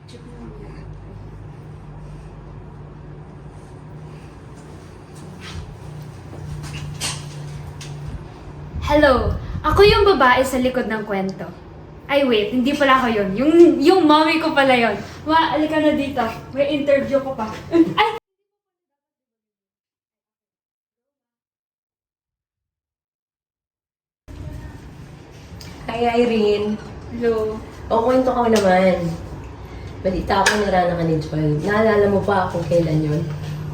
Hello! Ako yung babae sa likod ng kwento. Ay wait, hindi pala ako yun. Yung mommy ko pala yun. Alika na dito. May interview ko pa. Ay! Hi, Irene. Hello. O, kwento ko naman. Balita ako narana ka ni Joel. Naalala mo pa kung kailan yun?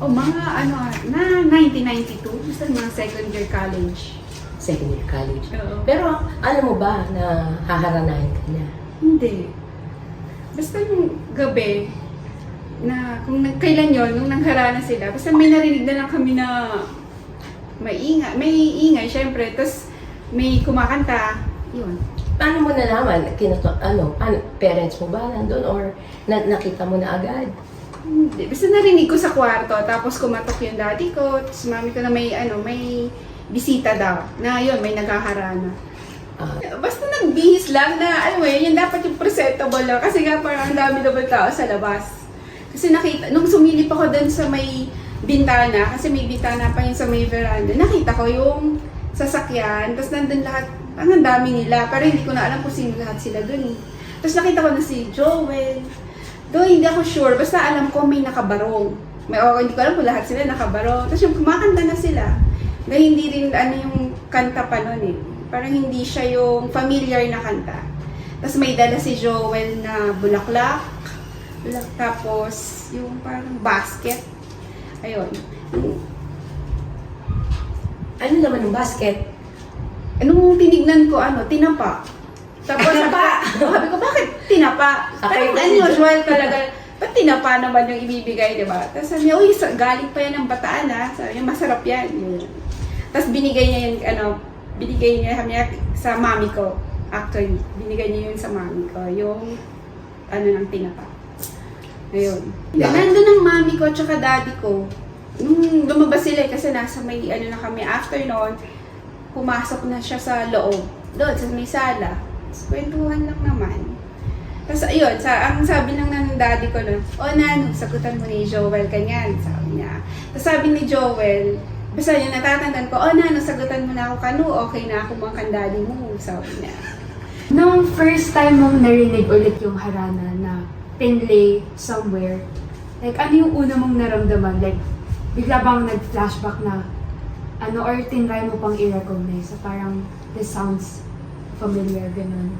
Mga na 1992. Basta mga second year college. Second year college. Oo. Pero alam mo ba na haharanahin ka niya? Hindi. Basta yung gabi, na kung kailan yun, nung nangharana sila, basta may narinig na lang kami na may ingay, syempre, tapos may kumakanta, yun. Paano mo nalaman? Parents mo ba nandun or nakita mo na agad? Hindi. Basta narinig ko sa kwarto, tapos kumatok yung daddy ko, tapos mami ko na may bisita daw, na yun, may naghaharana. Basta nagbihis lang na, alam mo yun dapat yung presentable lang, kasi nga parang ang dami naman tao sa labas. Kasi nakita, nung sumilip ako dun sa may bintana, kasi may bintana pa yun sa may veranda, nakita ko yung sasakyan, tapos nandun lahat, ang dami nila, pero hindi ko na alam kung sino lahat sila dun eh. Tapos nakita ko na si Joel, doon hindi ako sure, basta alam ko may nakabarong. Hindi ko alam kung lahat sila nakabarong. Tapos yung kumakanta na sila, na hindi rin yung kanta pa nun eh. Parang hindi siya yung familiar na kanta. Tapos may dala si Joel na bulaklak, tapos yung parang basket. Ayun. Ano naman yung basket? Anong tinignan ko, tinapa. Tapos sabi ko, bakit tinapa? Parang unusual talaga. Ba't tinapa naman yung ibibigay, di ba? Tapos sabi niya, uy, galing pa yan ng Bataan ha. Sabi niya, masarap yan. Tapos binigay niya yun, sa mami ko. Actually, binigay niya yun sa mami ko. Yung, ng tinapa. Ayun. Nandun ang mami ko at saka daddy ko. Nung lumabas sila kasi nasa may, na kami, after noon, pumasok na siya sa loob. Doon, sa may sala. Kwentuhan lang naman. Tapos ayun, ang sabi lang ng daddy ko nun, Nano, sagutan mo ni Joel, kanyan, sabi niya. Tapos sabi ni Joel, basta yung natatandaan ko, Nano, sagutan mo na ako kanu, okay na ako mga kandali mo, sabi niya. Nung first time mong narinig ulit yung harana na pinlay somewhere, like ano yung una mong naramdaman? Like, bigla bang nag-flashback na or tinry mo pang i-recognize? So parang, this sounds familiar, ganun.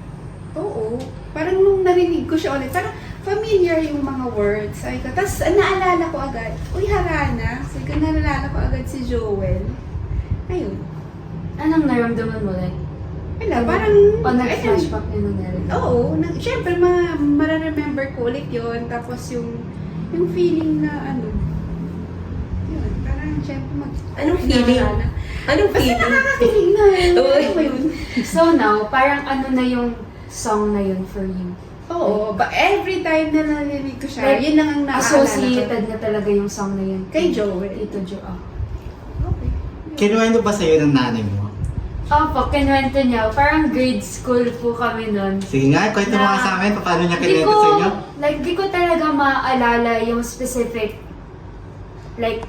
Oo. Parang nung narinig ko siya ulit, parang familiar yung mga words. Sabi ko, tapos naalala ko agad, uy, harana. Sabi ko, naalala ko agad si Joel. Ayun. Anong naramdaman mo? Like, Wala, parang... o nag-flashback na nung narinig? Oo. Siyempre, mararemember ko ulit yun. Tapos yung feeling na yun, parang siyempre Anong feeling? Anong Basta feeling? nakakakilig na yun. Ano ba yun? So now, parang ano na yung song na yun for you? Oo, but every time na narinig ko siya, Like, yun lang ang naaalala ko. Associated na talaga yung song na yun. Kay Joel. Tito Joel. Okay. Kinuwento ba sa'yo ng nanay mo? Opo, kinuwento niya. Parang grade school po kami nun. Sige nga, kwento mo nga sa amin paano niya kinuwento sa inyo. Di ko talaga maalala yung specific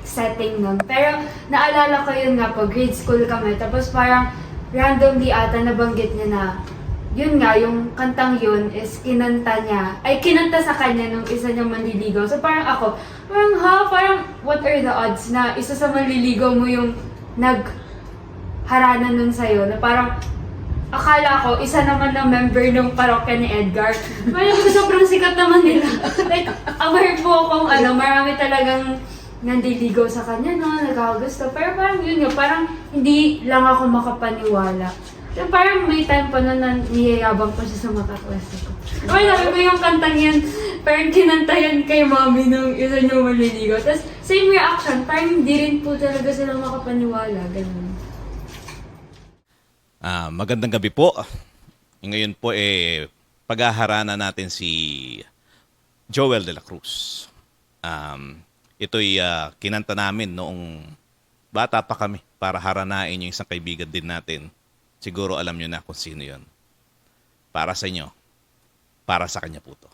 setting nun. Pero naalala ko yun nga po, grade school kami. Tapos parang randomly ata nabanggit niya na yun nga, yung kantang yun is kinanta sa kanya nung isa niyang manliligaw. So parang parang what are the odds na isa sa manliligaw mo yung nagharana nun sa'yo, na parang akala ko, isa naman na member ng parokya ni Edgar. Parang sobrang sikat naman nila. Like, aware po akong marami talagang nandiligaw sa kanya, nagkakagusto. Pero parang yun nga, parang hindi lang ako makapaniwala. So, parang may time pa na niyayabang pa siya sa mata ko. Ay, sabi ko yung kantang yan, parang kinanta yan kay mommy nung isa niyo maliligaw. Tapos, same reaction, parang hindi rin po talaga sila makapaniwala. Ganun. Magandang gabi po. Ngayon po paghaharana natin si Joel de la Cruz. Ito'y kinanta namin noong bata pa kami para haranain yung isang kaibigan din natin. Siguro alam nyo na kung sino yun. Para sa inyo, para sa kanya po to.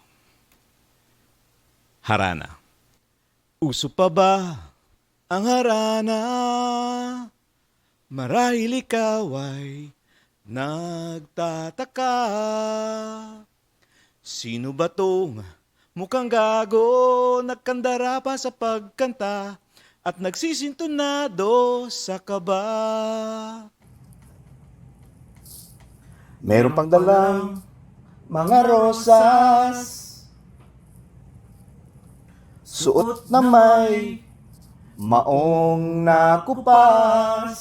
Harana. Uso pa ba ang harana? Marahil ikaw ay nagtataka. Sino ba tong mukhang gago, nagkandara pa sa pagkanta at nagsisintonado sa kaba? Meron pang dalang mga rosas, suot na may maong nakupas,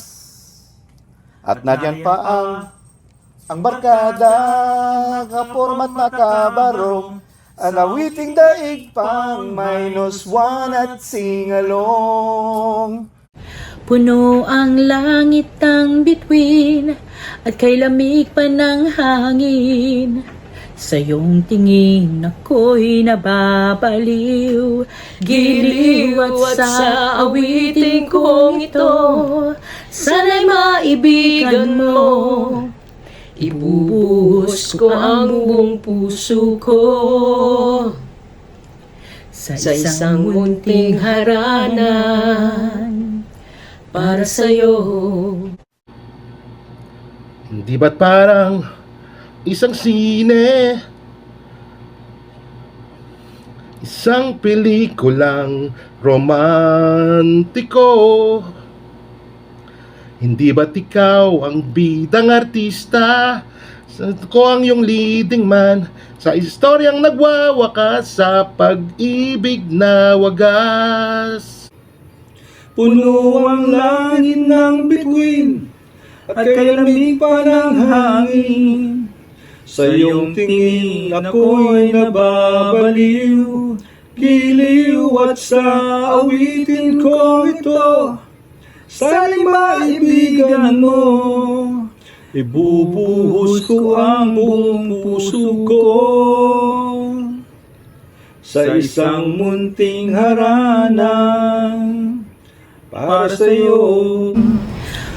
at nariyan pa ang barkada, kapormat na kabarong, ang awiting daig pang -1 at singalong. Puno ang langit ng bituin at kay lamig pa ng hangin. Sa iyong tingin ako'y nababaliw, giliw at sa awiting kong ito, sana'y maibigan mo. Ibubuhos ko ang buong puso ko sa isang munting haranan para sa'yo. Hindi ba't parang isang sine, isang pelikulang romantiko? Hindi ba't ikaw ang bidang artista, ko ang iyong leading man sa istoryang nagwawakas sa pag-ibig na wagas? Puno ang langit ng bituin at kay lamig pa ng hangin. Sa iyong tingin ako'y nababaliw, giliw at sa awitin ko ito, sana'y maibigan mo. Ibubuhos ko ang buong puso ko sa isang munting haranan para sa'yo.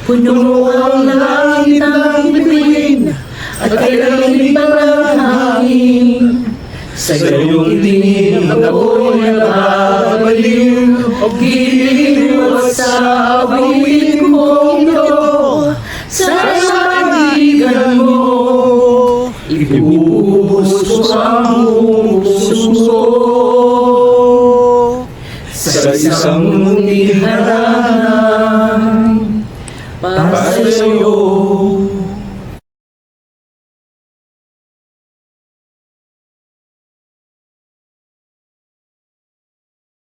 Puno ang langit ng bituin at kay lamig pa ng hangin. Sa iyong tingin ako'y nababaliw, giliw at sa awitin kong ito, sana'y maibigan mo. Ibubuhos ko ang buong puso ko sa isang